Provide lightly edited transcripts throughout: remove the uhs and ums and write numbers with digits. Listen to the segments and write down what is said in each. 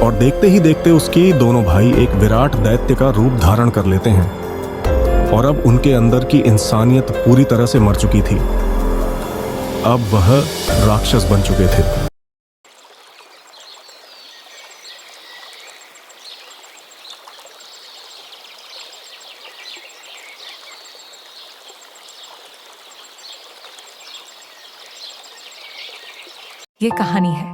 और देखते ही देखते उसकी दोनों भाई एक विराट दैत्य का रूप धारण कर लेते हैं और अब उनके अंदर की इंसानियत पूरी तरह से मर चुकी थी। अब वह राक्षस बन चुके थे। ये कहानी है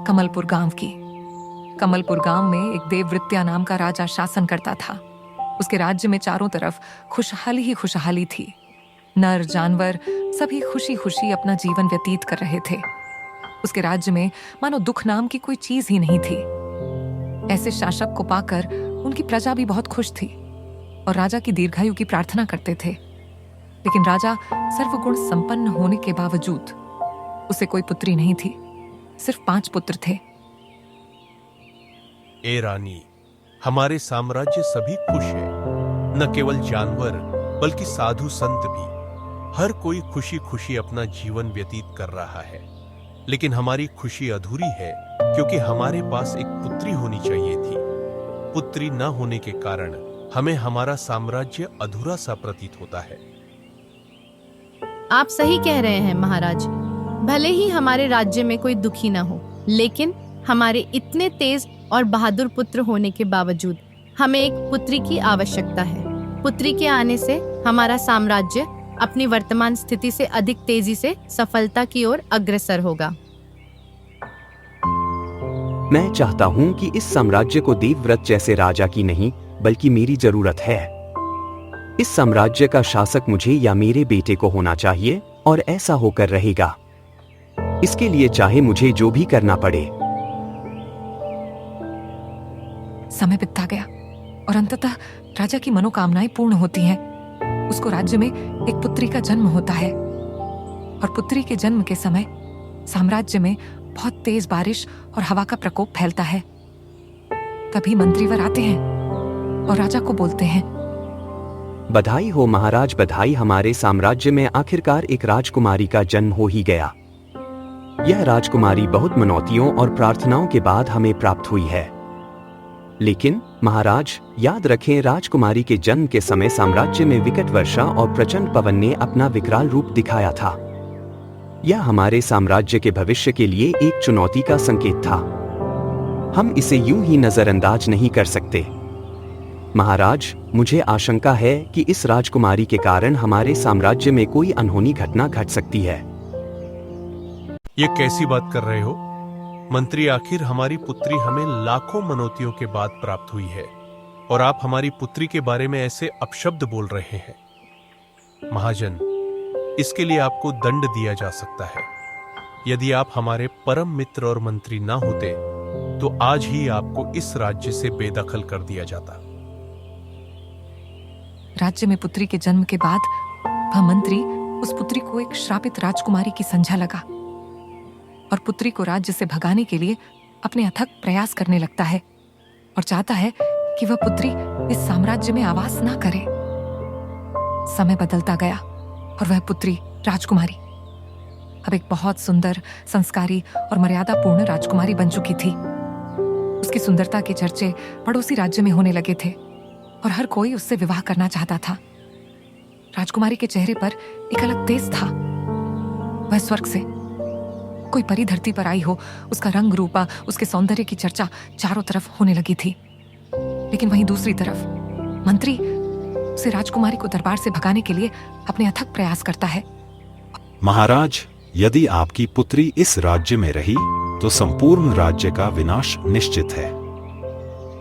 कमलपुर गांव की। कमलपुर गांव में एक देववृत्या नाम का राजा शासन करता था। उसके राज्य में चारों तरफ खुशहाली ही खुशहाली थी। नर जानवर सभी खुशी खुशी अपना जीवन व्यतीत कर रहे थे। उसके राज्य में मानो दुख नाम की कोई चीज ही नहीं थी। ऐसे शासक को पाकर उनकी प्रजा भी बहुत खुश थी और राजा की दीर्घायु की प्रार्थना करते थे। लेकिन राजा सर्वगुण संपन्न होने के बावजूद उसे कोई पुत्री नहीं थी। सिर्फ 5 पुत्र थे। ए रानी, हमारे साम्राज्य सभी खुश है। न केवल जानवर बल्कि साधु संत भी। हर कोई खुशी खुशी अपना जीवन व्यतीत कर रहा है। लेकिन हमारी खुशी अधूरी है क्योंकि हमारे पास एक पुत्री होनी चाहिए थी। पुत्री न होने के कारण हमें हमारा साम्राज्य अधूरा सा प्रतीत होता है। आप सही कह रहे हैं महाराज। भले ही हमारे राज्य में कोई दुखी न हो, लेकिन हमारे इतने तेज और बहादुर पुत्र होने के बावजूद हमें एक पुत्री की आवश्यकता है। पुत्री के आने से हमारा साम्राज्य अपनी वर्तमान स्थिति से अधिक तेजी से सफलता की ओर अग्रसर होगा। मैं चाहता हूँ कि इस साम्राज्य को देवव्रत जैसे राजा की नहीं बल्कि मेरी जरूरत है। इस साम्राज्य का शासक मुझे या मेरे बेटे को होना चाहिए और ऐसा होकर रहेगा। इसके लिए चाहे मुझे जो भी करना पड़े। समय बीतता गया और अंततः राजा की मनोकामनाएं पूर्ण होती हैं। उसको राज्य में एक पुत्री का जन्म होता है और पुत्री के जन्म के समय साम्राज्य में बहुत तेज बारिश और हवा का प्रकोप फैलता है। तभी मंत्रीवर आते हैं और राजा को बोलते हैं, बधाई हो महाराज, बधाई। हमारे साम्राज्य में आखिरकार एक राजकुमारी का जन्म हो ही गया। यह राजकुमारी बहुत मनौतियों और प्रार्थनाओं के बाद हमें प्राप्त हुई है। लेकिन महाराज, याद रखें, राजकुमारी के जन्म के समय साम्राज्य में विकट वर्षा और प्रचंड पवन ने अपना विकराल रूप दिखाया था। यह हमारे साम्राज्य के भविष्य के लिए एक चुनौती का संकेत था। हम इसे यूं ही नजरअंदाज नहीं कर सकते। महाराज, मुझे आशंका है कि इस राजकुमारी के कारण हमारे साम्राज्य में कोई अनहोनी घटना घट सकती है। ये कैसी बात कर रहे हो मंत्री? आखिर हमारी पुत्री हमें लाखों मनौतियों के बाद प्राप्त हुई है और आप हमारी पुत्री के बारे में ऐसे अपशब्द बोल रहे हैं। महाजन, इसके लिए आपको दंड दिया जा सकता है। यदि आप हमारे परम मित्र और मंत्री ना होते तो आज ही आपको इस राज्य से बेदखल कर दिया जाता। राज्य में पुत्री के जन्म के बाद वह मंत्री उस पुत्री को एक श्रापित राजकुमारी की समझा लगा और पुत्री को राज्य से भगाने के लिए अपने अथक प्रयास करने लगता है और चाहता है कि वह पुत्री इस साम्राज्य में आवास ना करे। समय बदलता गया और वह पुत्री राजकुमारी अब एक बहुत सुंदर, संस्कारी और मर्यादापूर्ण राजकुमारी बन चुकी थी। उसकी सुंदरता के चर्चे पड़ोसी राज्य में होने लगे थे और हर कोई उससे विवाह करना चाहता था। राजकुमारी के चेहरे पर एक अलग तेज था। वह स्वर्ग से कोई परी धरती पर आई हो, उसका रंग रूपा, उसके सौंदर्य की चर्चा चारों तरफ होने लगी थी। लेकिन वहीं दूसरी तरफ मंत्री उसे राजकुमारी को दरबार से भगाने के लिए अपने अथक प्रयास करता है। महाराज, यदि आपकी पुत्री इस राज्य में रही तो संपूर्ण राज्य का विनाश निश्चित है।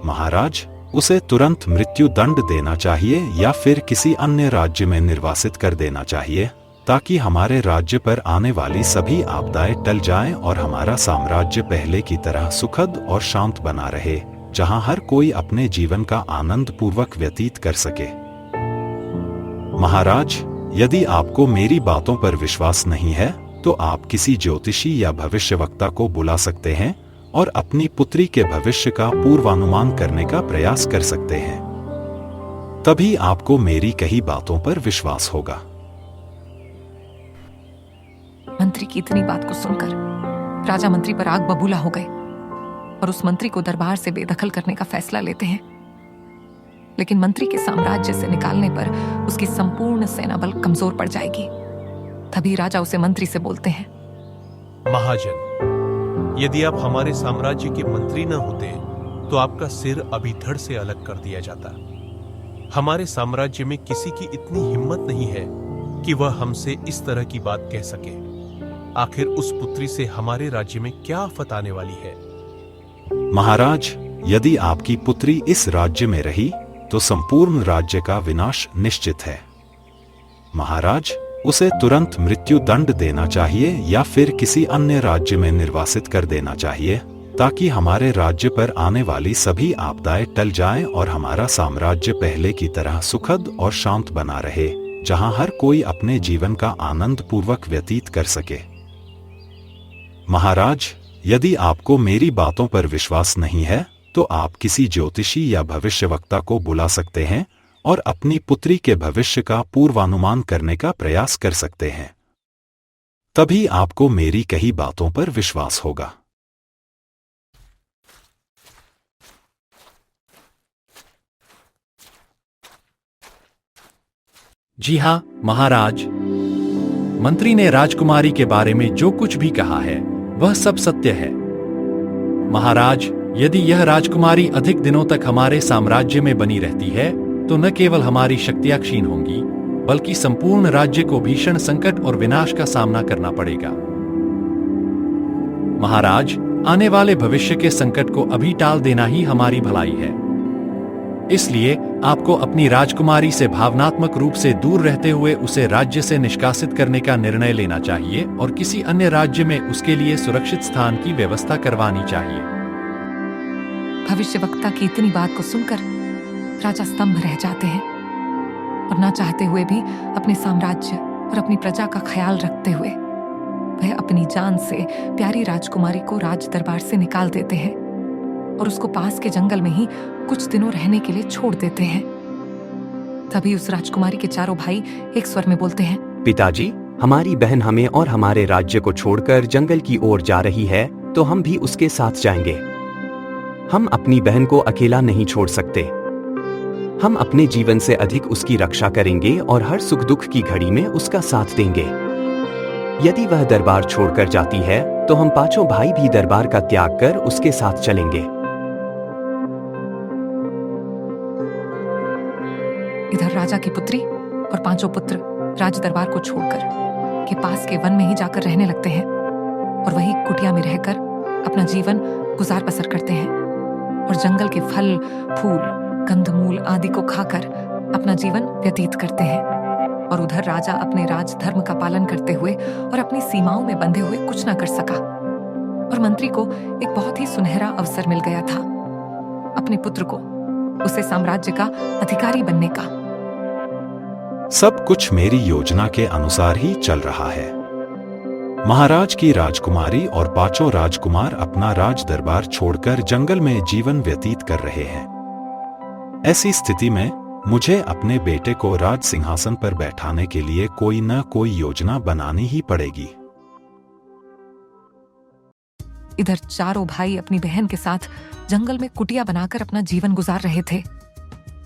महाराज, उसे तुरंत मृत्यु दंड देना चाहिए या फिर किसी अन्य राज्य में निर्वासित कर देना चाहिए ताकि हमारे राज्य पर आने वाली सभी आपदाएं टल जाएं और हमारा साम्राज्य पहले की तरह सुखद और शांत बना रहे, जहां हर कोई अपने जीवन का आनंद पूर्वक व्यतीत कर सके। महाराज, यदि आपको मेरी बातों पर विश्वास नहीं है तो आप किसी ज्योतिषी या भविष्यवक्ता को बुला सकते हैं और अपनी पुत्री के भविष्य का पूर्वानुमान करने का प्रयास कर सकते हैं। तभी आपको मेरी कही बातों पर विश्वास होगा। मंत्री की इतनी बात को सुनकर राजा मंत्री पर आग बबूला हो गए। और उस मंत्री को दरबार से बेदखल करने का फैसला लेते हैं। लेकिन मंत्री के साम्राज्य से निकालने पर उसकी संपूर्ण सेना बल कमजोर पड़ जाएगी। तभी राजा उसे मंत्री से बोलते हैं, महाजन, यदि आप हमारे साम्राज्य के मंत्री न होते तो आपका सिर अभी धड़ से अलग कर दिया जाता। हमारे साम्राज्य में किसी की इतनी हिम्मत नहीं है कि वह हमसे इस तरह की बात कह सके। आखिर उस पुत्री से हमारे राज्य में क्या आफत आने वाली है? महाराज, यदि आपकी पुत्री इस राज्य में रही तो संपूर्ण राज्य का विनाश निश्चित है। महाराज, उसे तुरंत मृत्यु दंड देना चाहिए या फिर किसी अन्य राज्य में निर्वासित कर देना चाहिए, ताकि हमारे राज्य पर आने वाली सभी आपदाएं टल जाएं और हमारा साम्राज्य पहले की तरह सुखद और शांत बना रहे, जहां हर कोई अपने जीवन का आनंद पूर्वक व्यतीत कर सके। महाराज, यदि आपको मेरी बातों पर विश्वास नहीं है तो आप किसी ज्योतिषी या भविष्यवक्ता को बुला सकते हैं और अपनी पुत्री के भविष्य का पूर्वानुमान करने का प्रयास कर सकते हैं। तभी आपको मेरी कही बातों पर विश्वास होगा। जी हाँ महाराज, मंत्री ने राजकुमारी के बारे में जो कुछ भी कहा है वह सब सत्य है। महाराज, यदि यह राजकुमारी अधिक दिनों तक हमारे साम्राज्य में बनी रहती है तो न केवल हमारी शक्तियां क्षीण होंगी, बल्कि संपूर्ण राज्य को भीषण संकट और विनाश का सामना करना पड़ेगा। महाराज, आने वाले भविष्य के संकट को अभी टाल देना ही हमारी भलाई है। इसलिए आपको अपनी राजकुमारी से भावनात्मक रूप से दूर रहते हुए उसे राज्य से निष्कासित करने का निर्णय लेना चाहिए और किसी अन्य राज्य में उसके लिए सुरक्षित स्थान की व्यवस्था करवानी चाहिए। भविष्यवक्ता की इतनी बात को सुनकर राजा स्तंभ रह जाते हैं और ना चाहते हुए भी अपने साम्राज्य और अपनी प्रजा का ख्याल रखते हुए वह अपनी जान से प्यारी राजकुमारी को राज दरबार से निकाल देते हैं और उसको पास के जंगल में ही कुछ दिनों रहने के लिए छोड़ देते हैं। तभी उस राजकुमारी के चारों भाई एक स्वर में बोलते हैं, पिताजी, हमारी बहन हमें और हमारे राज्य को छोड़कर जंगल की ओर जा रही है तो हम भी उसके साथ जाएंगे। हम अपनी बहन को अकेला नहीं छोड़ सकते। हम अपने जीवन से अधिक उसकी रक्षा करेंगे और हर सुख दुख की घड़ी में उसका साथ देंगे। यदि वह दरबार छोड़कर जाती है तो हम पांचों भाई भी दरबार का त्याग कर उसके साथ चलेंगे। इधर राजा की पुत्री और पांचों पुत्र राज दरबार को छोड़कर के पास के वन में ही जाकर रहने लगते हैं और वही कुटिया में रहकर अपना जीवन गुजार बसर करते हैं और जंगल के फल फूल कंदमूल आदि को खाकर अपना जीवन व्यतीत करते हैं। और उधर राजा अपने राज धर्म का पालन करते हुए और अपनी सीमाओं में बंधे हुए कुछ न कर सका और मंत्री को एक बहुत ही सुनहरा अवसर मिल गया था अपने पुत्र को उसे साम्राज्य का अधिकारी बनने का। सब कुछ मेरी योजना के अनुसार ही चल रहा है। महाराज की राजकुमारी और पांचों राजकुमार अपना राज दरबार छोड़कर जंगल में जीवन व्यतीत कर रहे हैं। ऐसी स्थिति में मुझे अपने बेटे को राज सिंहासन पर बैठाने के लिए कोई न कोई योजना बनानी ही पड़ेगी। इधर चारों भाई अपनी बहन के साथ जंगल में कुटिया बनाकर अपना जीवन गुजार रहे थे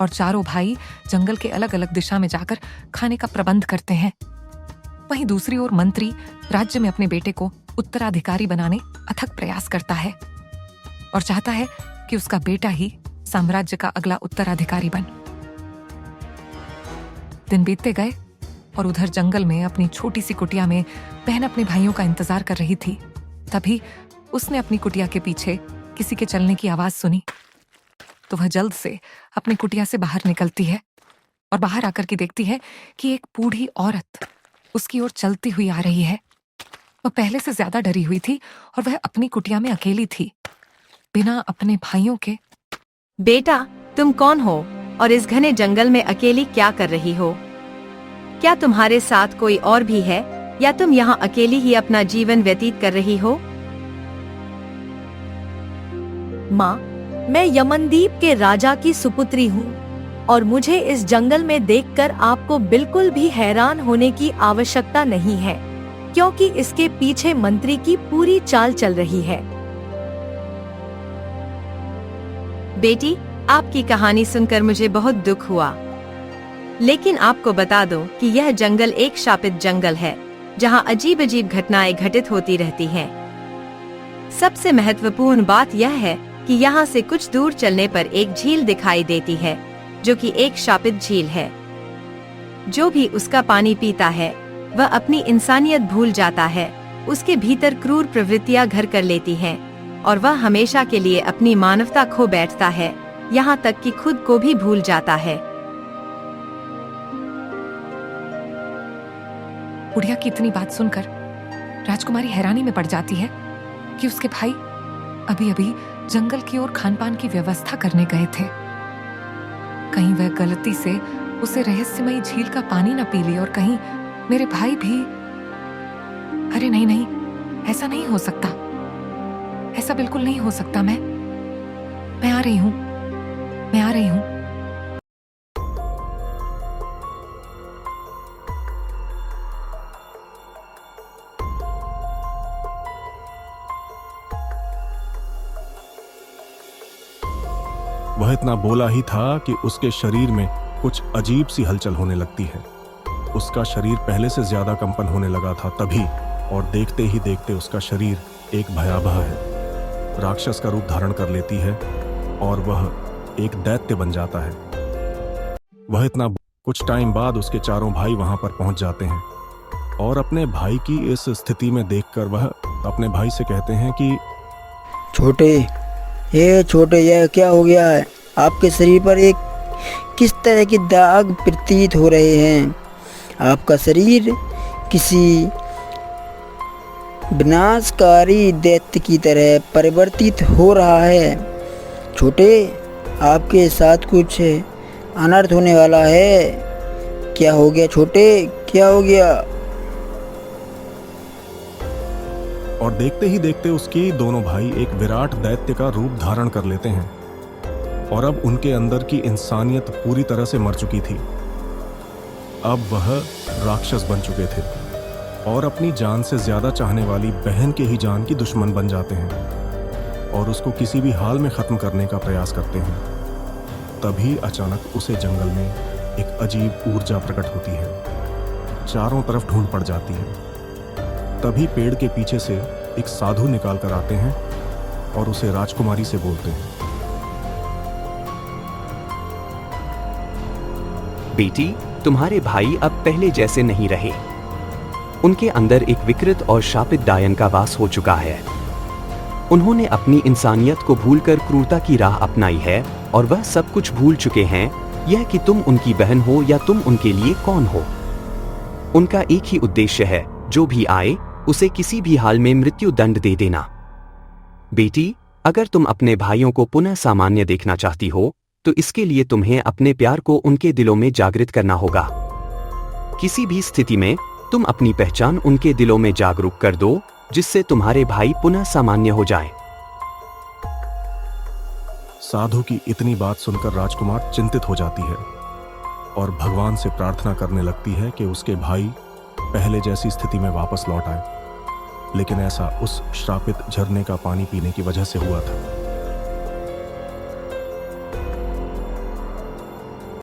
और चारों भाई जंगल के अलग अलग दिशा में जाकर खाने का प्रबंध करते हैं। वहीं दूसरी ओर मंत्री राज्य में अपने बेटे को उत्तराधिकारी बनाने अथक प्रयास करता है और चाहता है कि उसका बेटा ही साम्राज्य का अगला उत्तराधिकारी बने। दिन बीतते गए और उधर जंगल में अपनी छोटी सी कुटिया में बहन अपने भाइयों का इंतजार कर रही थी। तभी उसने अपनी कुटिया के पीछे किसी के चलने की आवाज सुनी तो वह जल्द से अपनी कुटिया से बाहर निकलती है और बाहर आकर के देखती है कि एक बूढ़ी औरत उसकी ओर चलती हुई आ रही है। वह पहले से ज्यादा डरी हुई थी और वह अपनी कुटिया में अकेली थी बिना अपने भाइयों के। बेटा, तुम कौन हो और इस घने जंगल में अकेली क्या कर रही हो? क्या तुम्हारे साथ कोई और भी है या तुम यहाँ अकेली ही अपना जीवन व्यतीत कर रही हो? माँ, मैं यमनदीप के राजा की सुपुत्री हूँ और मुझे इस जंगल में देखकर आपको बिल्कुल भी हैरान होने की आवश्यकता नहीं है, क्योंकि इसके पीछे मंत्री की पूरी चाल चल रही है। बेटी, आपकी कहानी सुनकर मुझे बहुत दुख हुआ, लेकिन आपको बता दूं कि यह जंगल एक शापित जंगल है जहां अजीब अजीब घटनाएं घटित होती रहती हैं। सबसे महत्वपूर्ण बात यह है कि यहाँ से कुछ दूर चलने पर एक झील दिखाई देती है, जो कि एक शापित झील है। जो भी उसका पानी पीता है वह अपनी इंसानियत भूल जाता है, उसके भीतर क्रूर प्रवृत्तियां घर कर लेती हैं और वह हमेशा के लिए अपनी मानवता खो बैठता है, यहाँ तक कि खुद को भी भूल जाता है। बुढ़िया की इतनी बात सुनकर राजकुमारी हैरानी में पड़ जाती है कि उसके भाई अभी अभी जंगल की ओर खानपान की व्यवस्था करने गए थे। कहीं वह गलती से उसे रहस्यमयी झील का पानी न पी ले और कहीं मेरे भाई भी। अरे नहीं नहीं, ऐसा नहीं हो सकता, ऐसा बिल्कुल नहीं हो सकता। मैं आ रही हूँ, मैं आ रही हूँ। वह इतना बोला ही था कि उसके शरीर में कुछ अजीब सी हलचल होने लगती है। उसका शरीर पहले से ज्यादा कंपन होने लगा था तभी, और देखते ही देखते उसका शरीर एक भयावह है, राक्षस का रूप धारण कर लेती है और वह एक दैत्य बन जाता है। वह इतना कुछ टाइम बाद उसके चारों भाई वहां पर पहुंच जाते हैं और अपने भाई की इस स्थिति में देखकर वह अपने भाई से कहते हैं कि छोटे, यह क्या हो गया है? आपके शरीर पर एक किस तरह के दाग प्रतीत हो रहे हैं? आपका शरीर किसी विनाशकारी दैत्य की तरह परिवर्तित हो रहा है। छोटे, आपके साथ कुछ अनर्थ होने वाला है। क्या हो गया छोटे, क्या हो गया? और देखते ही देखते उसके दोनों भाई एक विराट दैत्य का रूप धारण कर लेते हैं और अब उनके अंदर की इंसानियत पूरी तरह से मर चुकी थी। अब वह राक्षस बन चुके थे और अपनी जान से ज्यादा चाहने वाली बहन के ही जान की दुश्मन बन जाते हैं और उसको किसी भी हाल में खत्म करने का प्रयास करते हैं। तभी अचानक उसे जंगल में एक अजीब ऊर्जा प्रकट होती है, चारों तरफ ढूंढ पड़ जाती है। तभी पेड़ के पीछे से एक साधु निकाल कर आते हैं और उसे राजकुमारी से बोलते हैं, बेटी, तुम्हारे भाई अब पहले जैसे नहीं रहे। उनके अंदर एक विकृत और शापित डायन का वास हो चुका है। उन्होंने अपनी इंसानियत को भूलकर क्रूरता की राह अपनाई है और वह सब कुछ भूल चुके हैं, यह कि तुम उनकी बहन हो या तुम उनके लिए कौन हो। उनका एक ही उद्देश्य है, जो भी आए उसे किसी भी हाल में मृत्यु दंड दे देना। बेटी, अगर तुम अपने भाइयों को पुनः सामान्य देखना चाहती हो तो इसके लिए तुम्हें अपने प्यार को उनके दिलों में जागृत करना होगा। किसी भी स्थिति में तुम अपनी पहचान उनके दिलों में जागरूक कर दो, जिससे तुम्हारे भाई पुनः सामान्य हो जाएं। साधु की इतनी बात सुनकर राजकुमार चिंतित हो जाती है और भगवान से प्रार्थना करने लगती है कि उसके भाई पहले जैसी स्थिति में वापस लौट आए। लेकिन ऐसा उस श्रापित झरने का पानी पीने की वजह से हुआ था।